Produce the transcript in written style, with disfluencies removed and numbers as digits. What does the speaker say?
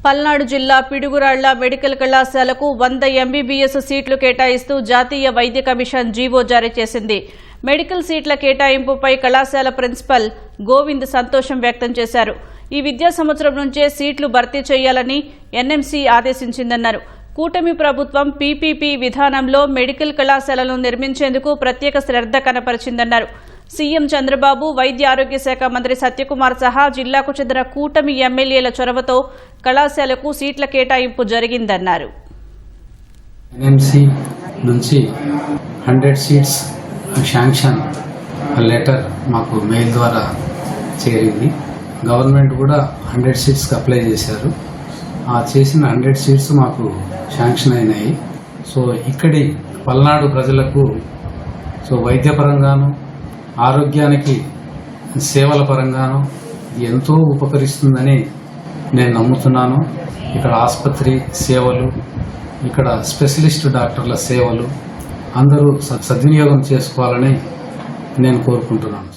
పల్నాడు జిల్లా పిడుగురాళ్ల మెడికల్ కళాశాలకు 100 ఎంబీబీఎస్ సీట్లు కేటాయిస్తూ జాతీయ వైద్య కమిషన్ జీవో జారీ చేసింది. మెడికల్ సీట్ల కేటాయింపుపై కళాశాల ప్రిన్సిపల్ గోవింద్ సంతోషం వ్యక్తం చేశారు. ఈ విద్యా సంవత్సరం నుంచే సీట్లు భర్తీ చేయాలని ఎన్ఎంసీ ఆదేశించిందన్నారు. కూటమి ప్రభుత్వం పీపీపీ విధానంలో మెడికల్ కళాశాలను నిర్మించేందుకు ప్రత్యేక శ్రద్ధ కనపరిచిందన్నారు. సీఎం చంద్రబాబు, వైద్య ఆరోగ్య శాఖ మంత్రి సత్యకుమార్ సహా జిల్లాకు చెందిన కూటమి ఎమ్మెల్యేల చొరవతో కళాశాలకు సీట్ల కేటాయింపు జరిగిందన్నారు. ఎన్ఎంసీ నుంచి 100 సీట్స్ శాంక్షన్ లెటర్ మాకు మెయిల్ ద్వారా చేరింది. గవర్నమెంట్ కూడా 100 సీట్స్కి అప్లై చేశారు. ఆ చేసిన 100 సీట్స్ మాకు శాంక్షన్ అయినాయి. సో ఇక్కడి పల్నాడు ప్రజలకు వైద్యపరంగాను, ఆరోగ్యానికి సేవల పరంగాను ఎంతో ఉపకరిస్తుందని నేను నమ్ముతున్నాను. ఇక్కడ ఆసుపత్రి సేవలు, ఇక్కడ స్పెషలిస్ట్ డాక్టర్ల సేవలు అందరూ సద్వినియోగం చేసుకోవాలని నేను కోరుకుంటున్నాను.